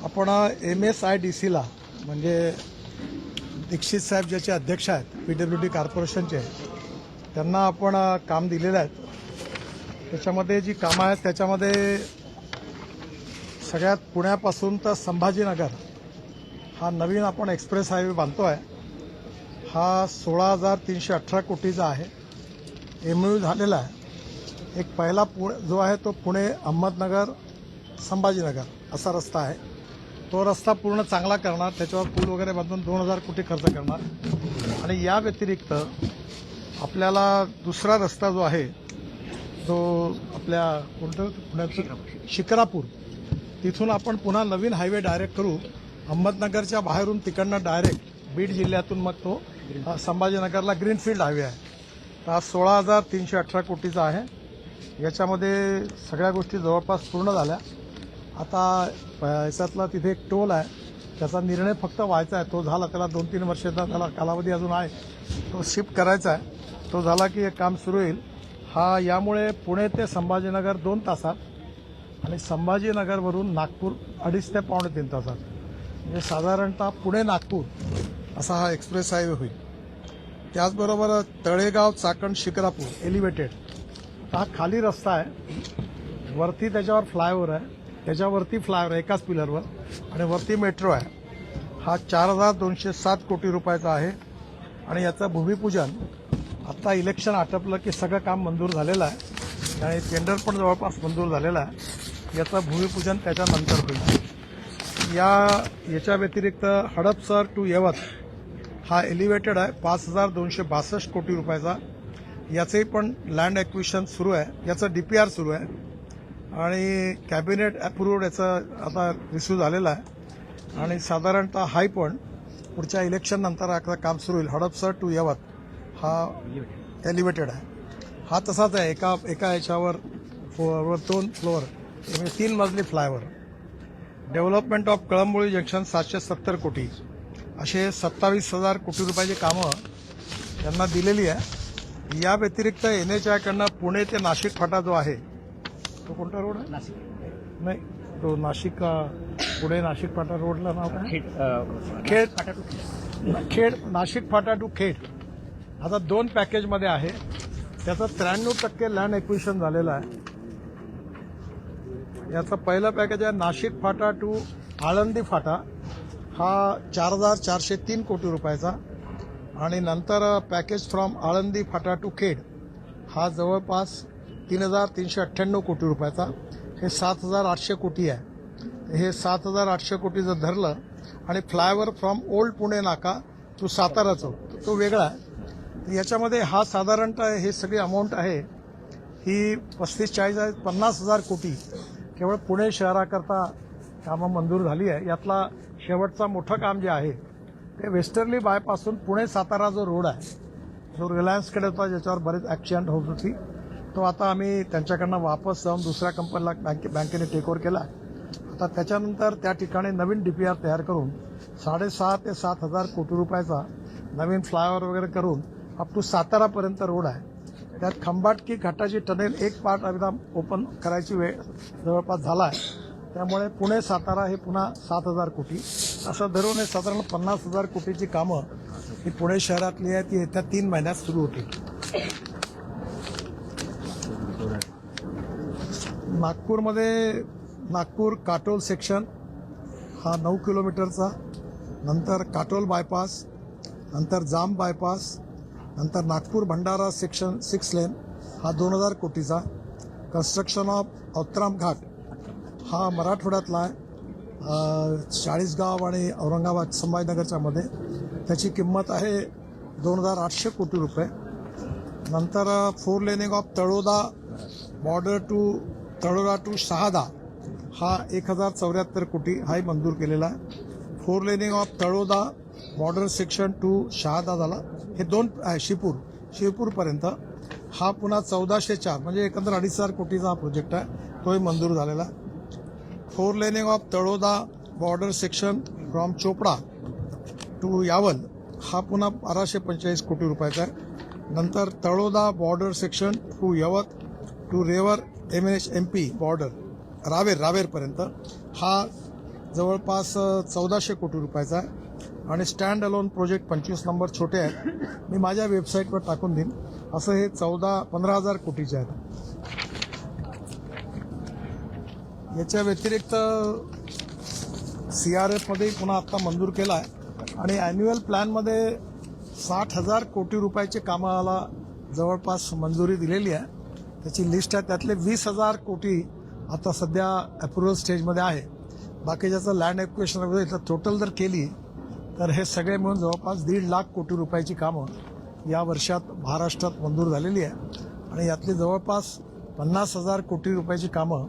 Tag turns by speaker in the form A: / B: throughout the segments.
A: आपण MSIDCला म्हणजे दीक्षित साहेब ज्याचे अध्यक्ष आहेत PWD कॉर्पोरेशनचे, त्यांना आपण काम दिलेलं आहे. त्याच्यामध्ये जी कामं आहेत त्याच्यामध्ये सगळ्यात पुण्यापासून तर संभाजीनगर हा नवीन आपण एक्सप्रेस हायवे बांधतो आहे. हा 16,318 कोटीचा आहे. MOU झालेला आहे. एक पहिला जो आहे तो पुणे अहमदनगर संभाजीनगर असा रस्ता आहे. तो रस्ता पूर्ण चांगला करणार, त्याच्यावर पूल वगैरे बांधून 2,000 कोटी खर्च करणार. आणि या व्यतिरिक्त आपल्याला दुसरा रस्ता जो आहे तो आपल्या कोणतं पुण्याचं शिक्रापूर, तिथून आपण पुन्हा नवीन हायवे डायरेक्ट करू. अहमदनगरच्या बाहेरून तिकडनं डायरेक्ट बीड जिल्ह्यातून मग तो संभाजीनगरला ग्रीनफील्ड हायवे आहे. तर हा 16,318 कोटीचा आहे. याच्यामध्ये सगळ्या गोष्टी जवळपास पूर्ण झाल्या. आता याच्यातला तिथे एक टोल आहे, त्याचा निर्णय फक्त व्हायचा आहे. तो झाला, त्याला 2-3 वर्षाचा त्याला कालावधी अजून आहे. तो शिफ्ट करायचा आहे. तो झाला की हे काम सुरू होईल. हा यामुळे पुणे ते संभाजीनगर 2 तासात आणि संभाजीनगरवरून नागपूर 2.5 ते पावणे 3 तासात, म्हणजे साधारणतः पुणे नागपूर असा हा एक्सप्रेस हायवे होईल. त्याचबरोबर तळेगाव चाकण शिक्रापूर एलिव्हेटेड हा खाली रस्ता आहे, वरती त्याच्यावर फ्लायओव्हर आहे, त्याच्यावरती फ्लायओव्हर एकाच पिलरवर, आणि वरती मेट्रो आहे. हा 4,207 कोटी रुपयाचा आहे. आणि याचं भूमिपूजन आता इलेक्शन आटपलं की सगळं काम मंजूर झालेलं आहे आणि टेंडर पण जवळपास मंजूर झालेलं आहे. याचं भूमिपूजन त्याच्यानंतर होईल. याच्या व्यतिरिक्त हडपसर टू यवत हा एलिव्हेटेड आहे, 5,262 कोटी रुपयाचा. याचंही पण लँड ॲक्विजिशन सुरू आहे. याचं DPR सुरू आहे आणि कॅबिनेट अप्रूव्ड याचं आता रिसिव्ह झालेलं आहे. आणि साधारणतः हाय पण पुढच्या इलेक्शन नंतर आता काम सुरू होईल. हडपसर टू यवत हा एलिव्हेटेड आहे. हा तसाच आहे, एका याच्यावर 2 फ्लोअर, 3 मजली फ्लायओव्हर. डेव्हलपमेंट ऑफ कळंबोळी जंक्शन 770 कोटी, असे 27,000 कोटी रुपयाची कामं त्यांना दिलेली आहे. या व्यतिरिक्त NHAI कडनं पुणे ते नाशिक फाटा जो आहे तो कोणता रोड आहे? नाशिक नाही, तो नाशिक पुणे नाशिक फाटा रोडला नाव काय? खेड नाशिक फाटा टू खेड. आता 2 पॅकेजमध्ये आहे. त्याचं 93% लँड एक्विजिशन झालेलं आहे. याचं पहिलं पॅकेज आहे नाशिक फाटा टू आळंदी फाटा, हा 4,403 कोटी रुपयाचा. आणि नंतर package from Alandi Phata to Khed हा जवळपास 3,398 कोटी रुपयाचा. हे 7,800 कोटी आहे. हे 7,800 कोटी जर धरलं आणि फ्लायओव्हर फ्रॉम ओल्ड पुणे नाका टू सातारा चौक तो वेगळा आहे. याच्यामध्ये हा साधारणतः हे सगळी अमाऊंट आहे ही 35-40 50,000 कोटी केवळ पुणे शहराकरता कामं मंजूर झाली आहे. यातला शेवटचा मोठं काम जे आहे ते वेस्टर्ली बायपासून पुणे सातारा जो रोड आहे, जो रिलायन्सकडे होता, ज्याच्यावर बरेच ॲक्सिडेंट होत होती, तो आता आम्ही त्यांच्याकडनं वापस जाऊन दुसऱ्या कंपनीला बँकेने टेकओव्हर केला. आता त्याच्यानंतर त्या ठिकाणी नवीन DPR तयार करून 6,500 ते 7,000 कोटी रुपयाचा नवीन फ्लायओव्हर वगैरे करून अप टू सातारापर्यंत रोड आहे. त्यात खंबाटकी घाटाची टनेल एक पार्ट एकदम ओपन करायची वेळ जवळपास झाला आहे. त्यामुळे पुणे सातारा हे पुन्हा 7,000 कोटी असं धरून हे साधारण 50,000 कोटीची कामं ही पुणे शहरातली आहे. ती येत्या 3 महिन्यात सुरू होतील. नागपूरमध्ये नागपूर काटोल सेक्शन हा 9 किलोमीटरचा, नंतर काटोल बायपास, नंतर जाम बायपास, नंतर नागपूर भंडारा सेक्शन 6 लेन हा 2,000 कोटीचा. कन्स्ट्रक्शन ऑफ औत्राम घाट हा मराठवाड्यातला आहे, चाळीसगाव आणि औरंगाबाद संभाजीनगरच्या मध्ये. त्याची किंमत आहे 2,800 कोटी रुपये. नंतर 4 laning of Taloda border to Taloda to Shahada हा 1,074 कोटी हाही मंजूर केलेला आहे. 4 laning of Taloda border section to Shahada झाला. हे 2 आहे शिवपूरपर्यंत. हा पुन्हा 1,404 म्हणजे एकंदर 2,500 कोटीचा हा प्रोजेक्ट आहे, तोही मंजूर झालेला. 4 laning of Taloda border section from Chopda to Yawal हा पुन्हा 1,245 कोटी रुपयाचा आहे. नंतर Taloda border section to Yavat to Raver MNH MP बॉर्डर रावेरपर्यंत हा जवळपास 1400 कोटी रुपयाचा आहे आणि स्टँड अलोन प्रोजेक्ट 25 नंबर छोटे आहेत, मी माझ्या वेबसाईटवर टाकून देईन. असं हे 15,000 कोटीचे आहेत. याच्या व्यतिरिक्त CRF पुन्हा आत्ता मंजूर केला आहे आणि ॲन्युअल प्लॅनमध्ये 60,000 कोटी रुपयाचे कामाला जवळपास मंजुरी दिलेली आहे. त्याची लिस्ट आहे. त्यातले 20,000 कोटी आता सध्या अप्रुव्हल स्टेजमध्ये आहे. बाकीच्याचं लँड ॲक्विजिशन वगैरे टोटल जर केली तर हे सगळे मिळून जवळपास 1.5 लाख कोटी रुपयाची कामं या वर्षात महाराष्ट्रात मंजूर झालेली आहे आणि यातली जवळपास 50,000 कोटी रुपयाची कामं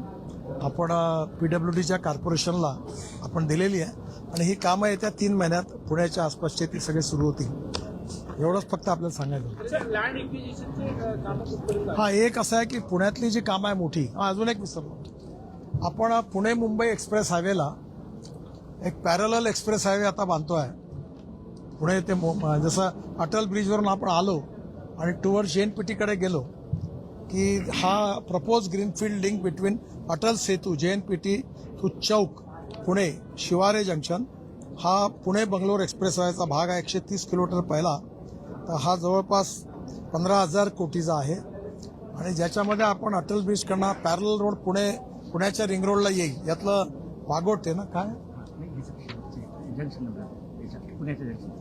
A: आपण PWDच्या कॉर्पोरेशनला आपण दिलेली आहे आणि ही कामं येत्या 3 महिन्यात पुण्याच्या आसपासचे ती सगळे सुरू होतील. एवढंच फक्त आपल्याला सांगायचं.
B: लँड एक्विजिशनचे कामं
A: हा एक असं आहे की पुण्यातली जी कामं आहे मोठी, अजून एक विसरलो, आपण पुणे मुंबई एक्सप्रेस हायवेला एक पॅरलल एक्सप्रेस हायवे आता बांधतोय. पुणे ते जसं अटल ब्रिजवरून आपण आलो आणि टुवर्ड JNPTकडे गेलो की हा propose greenfield link between Atal Setu JNPT to Chowk Pune Shivare junction हा पुणे बंगलोर एक्सप्रेस हायवेचा भाग आहे. 130 किलोमीटर पहिला, तर हा जवळपास 15,000 कोटीचा आहे आणि ज्याच्यामध्ये आपण अटल ब्रिजकडनं पॅरल रोड पुण्याच्या रिंग रोडला येईल. यातलं पागोटे ना काय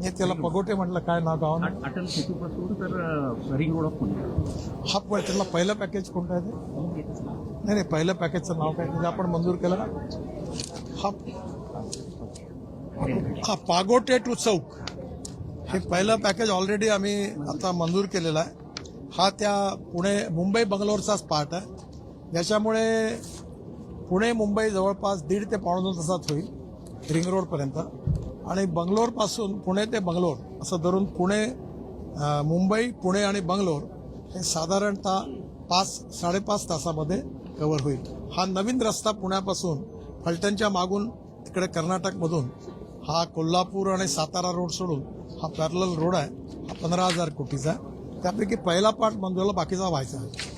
A: हे त्याला पगोटे म्हटलं, काय नाव गाव ना
B: अटल सेतूपासून तर रिंग रोड ऑफ पुणे.
A: हा त्यातलं पहिलं पॅकेज कोणतं आहे ते? नाही पहिलं पॅकेजचं नाव काय म्हणजे आपण मंजूर केलं ना? हा पागोटे टू चौक हे पहिलं पॅकेज ऑलरेडी आम्ही आता मंजूर केलेलं आहे. हा त्या मुंबई बंगलोरचाच पार्ट आहे, ज्याच्यामुळे पुणे मुंबई जवळपास 1.5 ते 2.5 तासात होईल रिंग रोडपर्यंत आणि बंगलोरपासून पुणे ते बंगलोर असं धरून मुंबई पुणे आणि बंगलोर हे साधारणतः 5-5.5 तासामध्ये कव्हर होईल. हा नवीन रस्ता पुण्यापासून फलटणच्या मागून तिकडे कर्नाटकमधून हा कोल्हापूर आणि सातारा रोड सोडून हा पॅरलल रोड आहे. हा 15,000 कोटीचा आहे. त्यापैकी पहिला पार्ट मंजूरला, बाकीचा व्हायचा आहे.